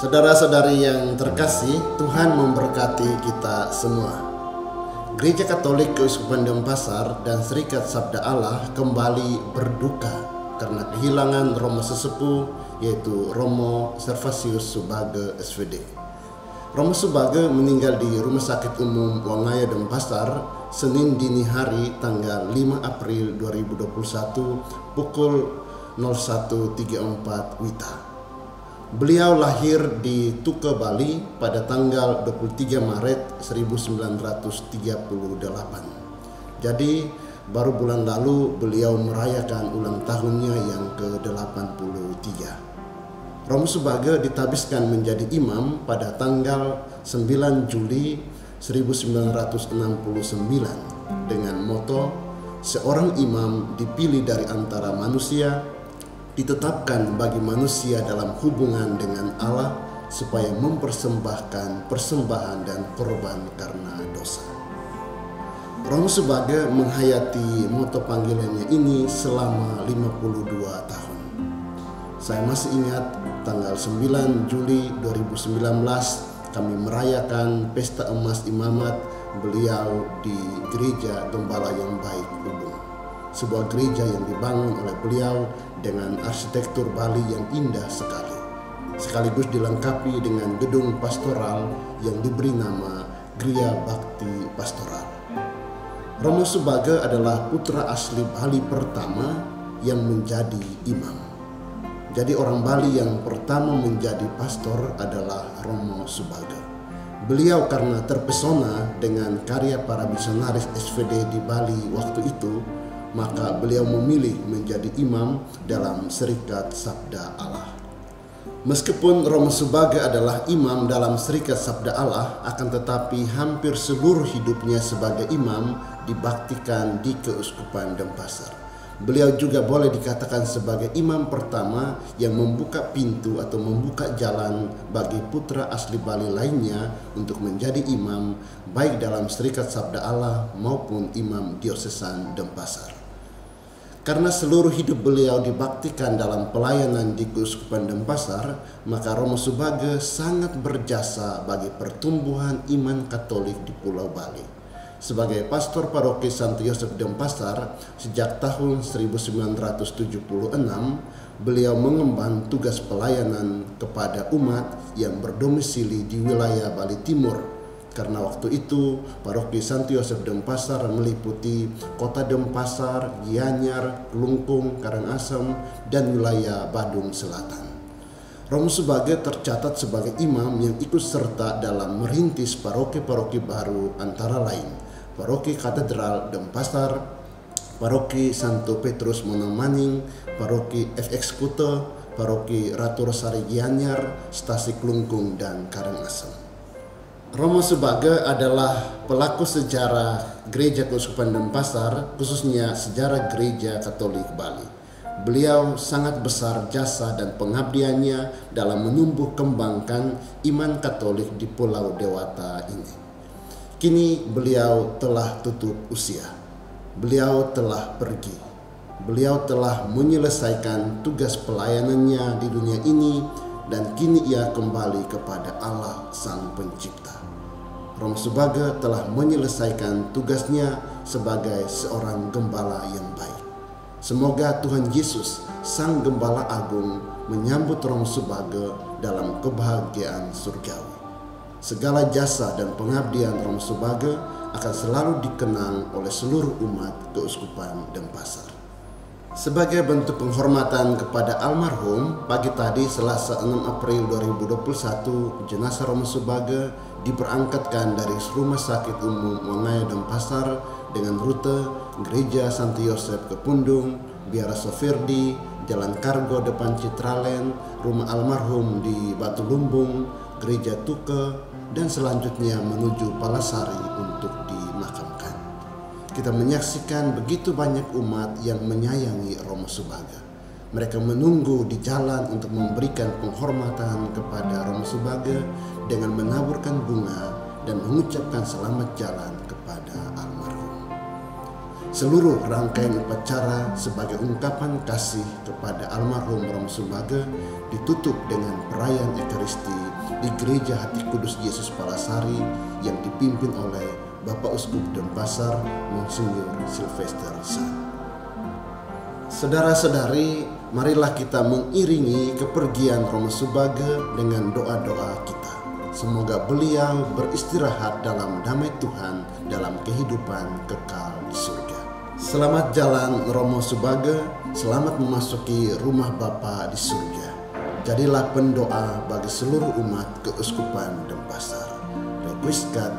Saudara-saudari yang terkasih, Tuhan memberkati kita semua. Gereja Katolik Keuskupan Denpasar dan Serikat Sabda Allah kembali berduka karena kehilangan Romo Sesepuh, yaitu Romo Servasius Subage SVD. Romo Subage meninggal di Rumah Sakit Umum Wangaya Denpasar Senin dini hari tanggal 5 April 2021 pukul 01.34 WITA. Beliau lahir di Tuke, Bali pada tanggal 23 Maret 1938. Jadi baru bulan lalu beliau merayakan ulang tahunnya yang ke-83. Romo Subage ditabiskan menjadi imam pada tanggal 9 Juli 1969 dengan moto "Seorang imam dipilih dari antara manusia, ditetapkan bagi manusia dalam hubungan dengan Allah supaya mempersembahkan persembahan dan korban karena dosa." Romo Subage menghayati moto panggilannya ini selama 52 tahun. Saya masih ingat tanggal 9 Juli 2019 kami merayakan pesta emas imamat beliau di Gereja Gembala Yang Baik Ubung, sebuah gereja yang dibangun oleh beliau dengan arsitektur Bali yang indah sekali, sekaligus dilengkapi dengan gedung pastoral yang diberi nama Gria Bakti Pastoral. Romo Subage adalah putra asli Bali pertama yang menjadi imam. Jadi orang Bali yang pertama menjadi pastor adalah Romo Subage. Beliau karena terpesona dengan karya para misionaris SVD di Bali waktu itu, maka beliau memilih menjadi imam dalam Serikat Sabda Allah. Meskipun Romo Subage adalah imam dalam Serikat Sabda Allah, akan tetapi hampir seluruh hidupnya sebagai imam dibaktikan di Keuskupan Denpasar. Beliau juga boleh dikatakan sebagai imam pertama yang membuka pintu atau membuka jalan bagi putra asli Bali lainnya untuk menjadi imam baik dalam Serikat Sabda Allah maupun imam diosesan Denpasar. Karena seluruh hidup beliau dibaktikan dalam pelayanan di Keuskupan Denpasar, maka Romo Subage sangat berjasa bagi pertumbuhan iman Katolik di Pulau Bali. Sebagai pastor paroki Santo Yosef Denpasar sejak tahun 1976, beliau mengemban tugas pelayanan kepada umat yang berdomisili di wilayah Bali Timur. Karena waktu itu paroki Santo Yosef Denpasar meliputi kota Denpasar, Gianyar, Kelungkung, Karangasem, dan wilayah Badung Selatan. Romo Subage tercatat sebagai imam yang ikut serta dalam merintis paroki-paroki baru antara lain Paroki Katedral Denpasar, Paroki Santo Petrus Monang-Maning, Paroki FX Kute, Paroki Ratu Rosari Gianyar, Stasi Kelungkung, dan Karangasem. Romo Subage adalah pelaku sejarah Gereja Keuskupan Denpasar, khususnya sejarah Gereja Katolik Bali. Beliau sangat besar jasa dan pengabdiannya dalam menumbuh kembangkan iman Katolik di Pulau Dewata ini. Kini beliau telah tutup usia. Beliau telah pergi. Beliau telah menyelesaikan tugas pelayanannya di dunia ini dan kini ia kembali kepada Allah Sang Pencipta. Romo Subage telah menyelesaikan tugasnya sebagai seorang gembala yang baik. Semoga Tuhan Yesus, Sang Gembala Agung, menyambut Romo Subage dalam kebahagiaan surgawi. Segala jasa dan pengabdian Romo Subage akan selalu dikenang oleh seluruh umat Keuskupan Denpasar. Sebagai bentuk penghormatan kepada almarhum, pagi tadi Selasa 6 April 2021, jenazah Romo Subage diberangkatkan dari Rumah Sakit Umum Wangaya Denpasar dengan rute Gereja Santo Yosef ke Pundung, Biara Soferdi, Jalan Kargo depan Citralen, rumah almarhum di Batu Lumbung, Gereja Tuke, dan selanjutnya menuju Palasari untuk dimakamkan. Kita menyaksikan begitu banyak umat yang menyayangi Romo Subage. Mereka menunggu di jalan untuk memberikan penghormatan kepada Romo Subage dengan menaburkan bunga dan mengucapkan selamat jalan kepada almarhum. Seluruh rangkaian upacara sebagai ungkapan kasih kepada almarhum Romo Sumbaga ditutup dengan perayaan Ekaristi di Gereja Hati Kudus Yesus Palasari yang dipimpin oleh Bapak Uskup Denpasar Monsinyur Sylvester San. Saudara-saudari, marilah kita mengiringi kepergian Romo Sumbaga dengan doa-doa kita. Semoga beliau beristirahat dalam damai Tuhan dalam kehidupan kekal di surga. Selamat jalan Romo Sumbaga, selamat memasuki rumah Bapa di surga. Jadilah pendoa bagi seluruh umat Keuskupan Denpasar. Requiescat